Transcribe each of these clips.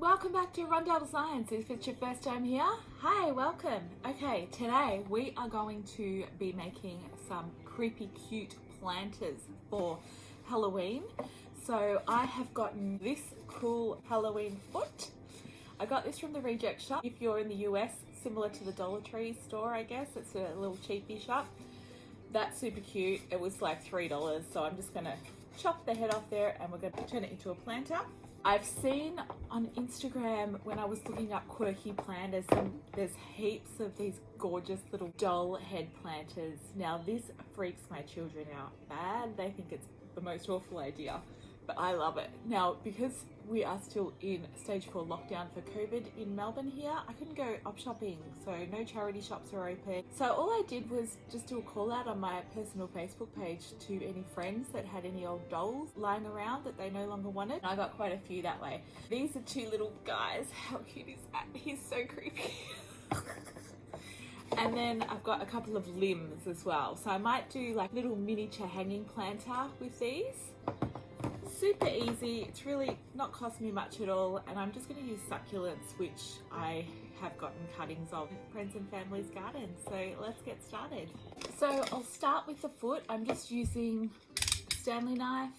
Welcome back to Rondell Designs. If it's your first time here, hi, welcome. Okay, today we are going to be making some creepy cute planters for Halloween. So I have gotten this cool Halloween foot. I got this from the Reject Shop. If you're in the US, similar to the Dollar Tree store, I guess. It's a little cheapy shop. That's super cute. It was like $3, so I'm just gonna chop the head off there and we're gonna turn it into a planter. I've seen on Instagram when I was looking up quirky planters, and there's heaps of these gorgeous little doll head planters. Now this freaks my children out bad. They think it's the most awful idea, but I love it. Now, because we are still in stage 4 lockdown for COVID in Melbourne here, I couldn't go op shopping, so no charity shops are open. So all I did was just do a call out on my personal Facebook page to any friends that had any old dolls lying around that they no longer wanted. I got quite a few that way. These are two little guys. How cute is that? He's so creepy. And then I've got a couple of limbs as well. So I might do like little miniature hanging planter with these. Super easy. It's really not cost me much at all, and I'm just going to use succulents, which I have gotten cuttings of in friends and family's gardens. So let's get started. So I'll start with the foot. I'm just using a Stanley knife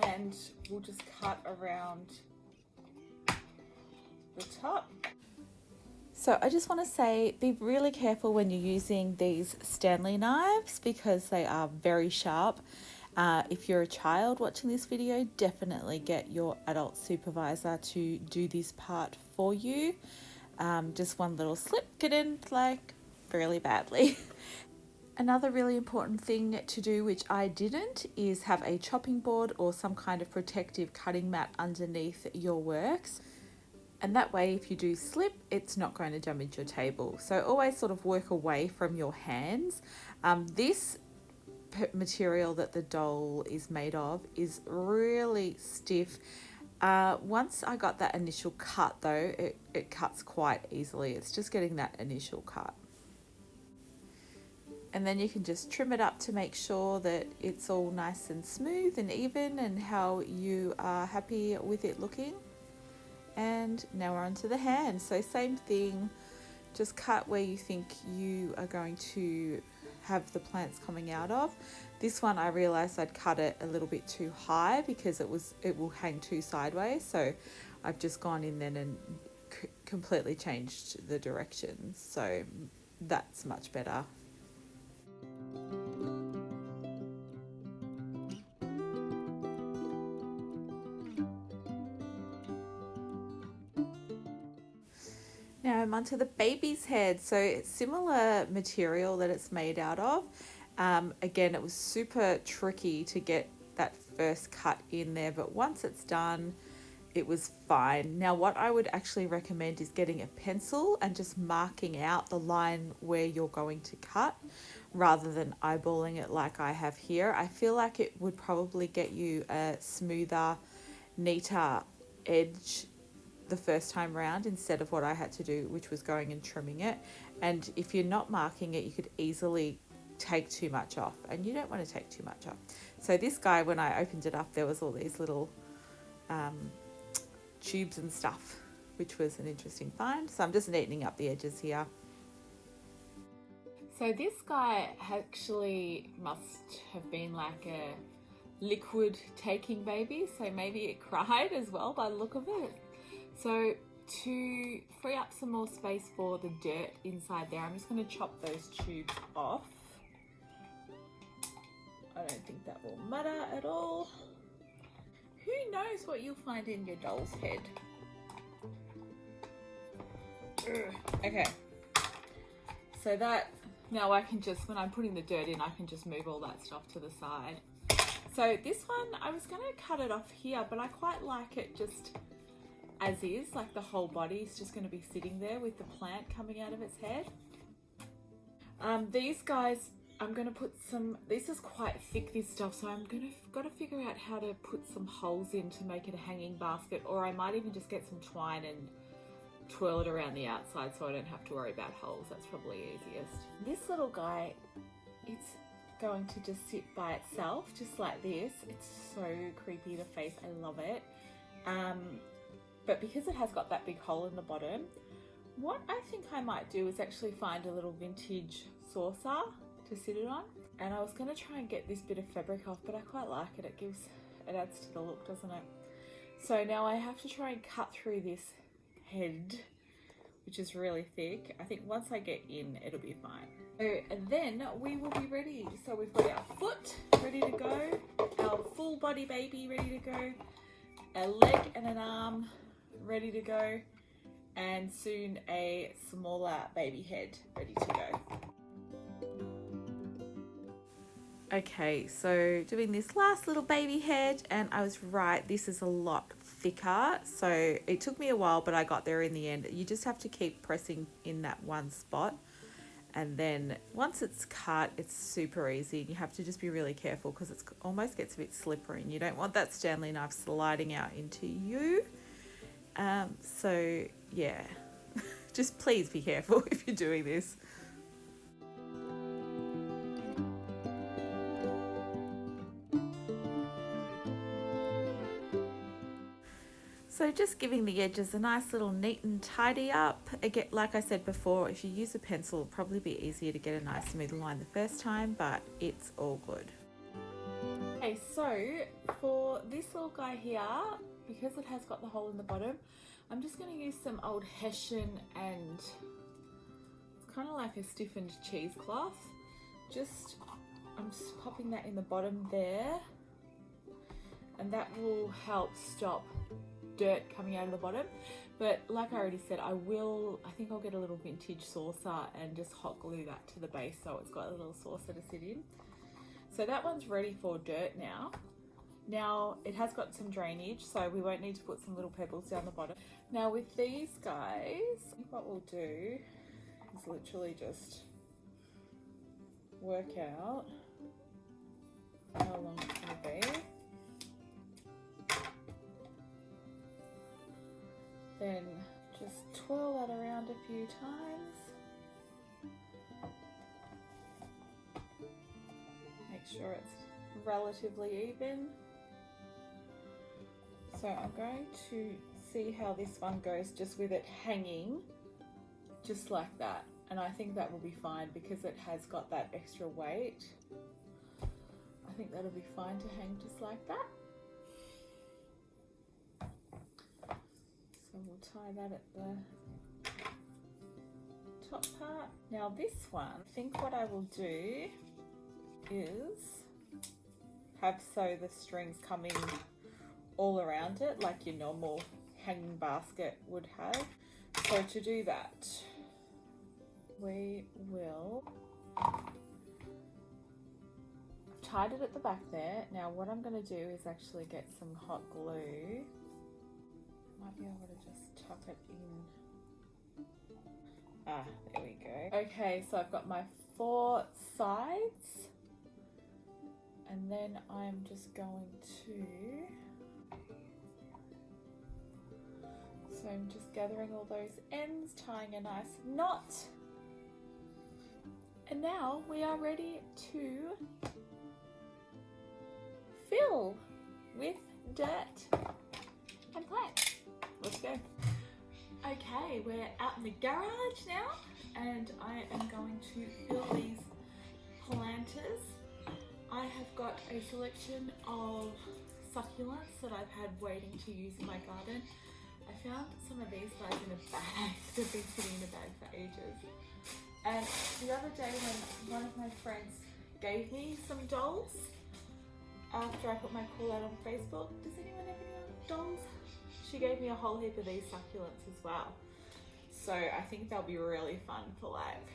and we'll just cut around the top. So I just want to say, be really careful when you're using these Stanley knives because they are very sharp. If you're a child watching this video, definitely get your adult supervisor to do this part for you. Just one little slip get in like really badly. Another really important thing to do, which I didn't, is have a chopping board or some kind of protective cutting mat underneath your works. And that way, if you do slip, it's not going to damage your table. So always sort of work away from your hands. This material that the doll is made of is really stiff. Once I got that initial cut though, it cuts quite easily. It's just getting that initial cut. And then you can just trim it up to make sure that it's all nice and smooth and even and how you are happy with it looking. And now we're onto the hand. So same thing, just cut where you think you are going to have the plants coming out of. This one I realized I'd cut it a little bit too high because it will hang too sideways, so I've just gone in then and completely changed the direction, so that's much better. Now I'm onto the baby's head. So it's similar material that it's made out of. Again, it was super tricky to get that first cut in there, but once it's done, it was fine. Now what I would actually recommend is getting a pencil and just marking out the line where you're going to cut rather than eyeballing it like I have here. I feel like it would probably get you a smoother, neater edge the first time round instead of what I had to do, which was going and trimming it. And if you're not marking it, you could easily take too much off, and you don't want to take too much off. So this guy, when I opened it up, there was all these little tubes and stuff, which was an interesting find. So I'm just neatening up the edges here. So this guy actually must have been like a liquid taking baby, so maybe it cried as well by the look of it. So to free up some more space for the dirt inside there, I'm just going to chop those tubes off. I don't think that will matter at all. Who knows what you'll find in your doll's head? Okay. So that, now I can just, when I'm putting the dirt in, I can just move all that stuff to the side. So this one, I was going to cut it off here, but I quite like it just as is, like the whole body is just going to be sitting there with the plant coming out of its head. These guys, I'm going to put some, this is quite thick, this stuff, so I'm got to figure out how to put some holes in to make it a hanging basket, or I might even just get some twine and twirl it around the outside so I don't have to worry about holes. That's probably easiest. This little guy, it's going to just sit by itself, just like this. It's so creepy, the face, I love it. but because it has got that big hole in the bottom, what I think I might do is actually find a little vintage saucer to sit it on. And I was going to try and get this bit of fabric off, but I quite like it. It adds to the look, doesn't it? So now I have to try and cut through this head, which is really thick. I think once I get in, it'll be fine. So, and then we will be ready. So we've got our foot ready to go, our full body baby ready to go, a leg and an arm ready to go, and soon a smaller baby head ready to go. Okay, so doing this last little baby head, and I was right, this is a lot thicker. So it took me a while, but I got there in the end. You just have to keep pressing in that one spot. And then once it's cut, it's super easy. You have to just be really careful because it almost gets a bit slippery and you don't want that Stanley knife sliding out into you. So yeah, just please be careful if you're doing this. So just giving the edges a nice little neat and tidy up. Again, like I said before, if you use a pencil, it'll probably be easier to get a nice smooth line the first time, but it's all good. Okay, so for this little guy here, because it has got the hole in the bottom, I'm just going to use some old Hessian, and it's kind of like a stiffened cheesecloth. I'm just popping that in the bottom there, and that will help stop dirt coming out of the bottom. But like I already said, I think I'll get a little vintage saucer and just hot glue that to the base so it's got a little saucer to sit in. So that one's ready for dirt now. Now it has got some drainage, so we won't need to put some little pebbles down the bottom. Now with these guys, I think what we'll do is literally just work out how long it's going to be. Then just twirl that around a few times. Make sure it's relatively even. So I'm going to see how this one goes just with it hanging just like that. And I think that will be fine because it has got that extra weight. I think that'll be fine to hang just like that. So we'll tie that at the top part. Now this one, I think what I will do is have the strings coming all around it like your normal hanging basket would have. So to do that, we will, I've tied it at the back there. Now what I'm going to do is actually get some hot glue. Might be able to just tuck it in. Ah, there we go. Okay, so I've got my 4 sides, and then I'm just going to, so I'm just gathering all those ends, tying a nice knot, and now we are ready to fill with dirt and plants. Let's go. Okay, we're out in the garage now, and I am going to fill these planters. I have got a selection of succulents that I've had waiting to use in my garden. I found some of these guys in a bag. They've been sitting in a bag for ages. And the other day when one of my friends gave me some dolls, after I put my call out on Facebook, does anyone have any dolls? She gave me a whole heap of these succulents as well. So I think they'll be really fun for like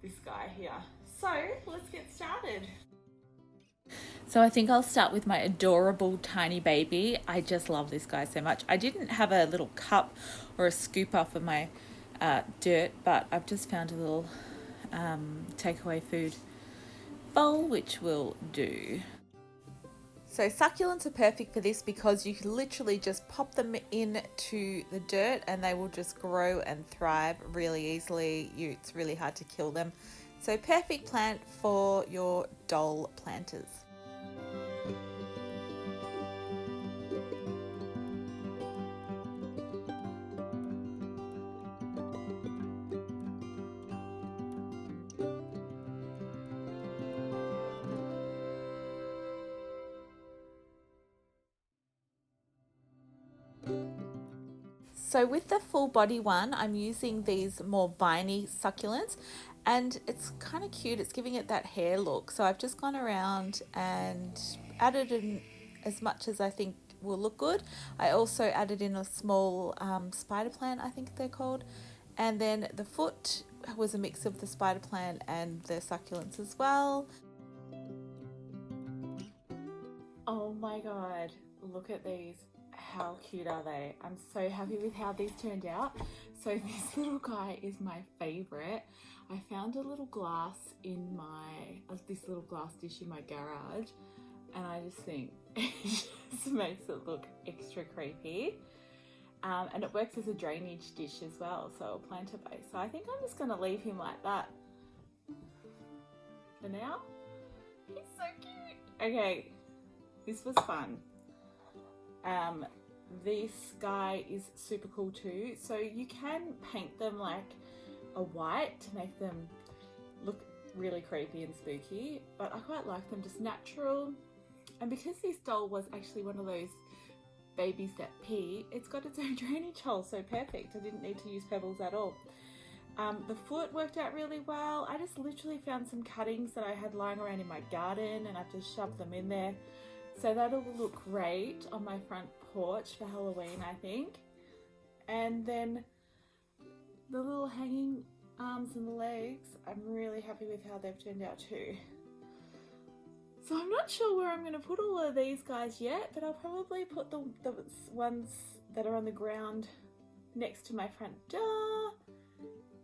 this guy here. So let's get started. So I think I'll start with my adorable tiny baby. I just love this guy so much. I didn't have a little cup or a scooper for my dirt, but I've just found a little takeaway food bowl, which will do. So succulents are perfect for this because you can literally just pop them into the dirt and they will just grow and thrive really easily. It's really hard to kill them. So perfect plant for your doll planters. So with the full body one, I'm using these more viney succulents, and it's kind of cute. It's giving it that hair look. So I've just gone around and added in as much as I think will look good. I also added in a small spider plant, I think they're called. And then the foot was a mix of the spider plant and the succulents as well. Oh my god, look at these. How cute are they? I'm so happy with how these turned out. So this little guy is my favorite. I found a little glass in this little glass dish in my garage, and I just think it just makes it look extra creepy. And it works as a drainage dish as well, so a planter base. So I think I'm just gonna leave him like that for now. He's so cute. Okay, this was fun. This guy is super cool too. So you can paint them like a white to make them look really creepy and spooky, but I quite like them just natural. And because this doll was actually one of those babies that pee, it's got its own drainage hole, so perfect. I didn't need to use pebbles at all. The foot worked out really well. I just literally found some cuttings that I had lying around in my garden, and I've just shoved them in there. So that'll look great on my front porch for Halloween, I think. And then the little hanging arms and the legs, I'm really happy with how they've turned out too. So I'm not sure where I'm going to put all of these guys yet, but I'll probably put the ones that are on the ground next to my front door,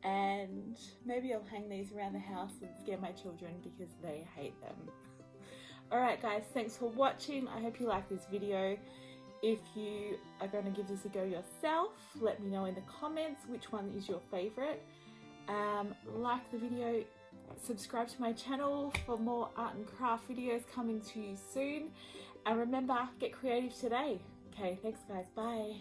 and maybe I'll hang these around the house and scare my children because they hate them. Alright guys, thanks for watching. I hope you like this video. If you are going to give this a go yourself, let me know in the comments which one is your favourite. Like the video, subscribe to my channel for more art and craft videos coming to you soon. And remember, get creative today. Okay, thanks guys, bye.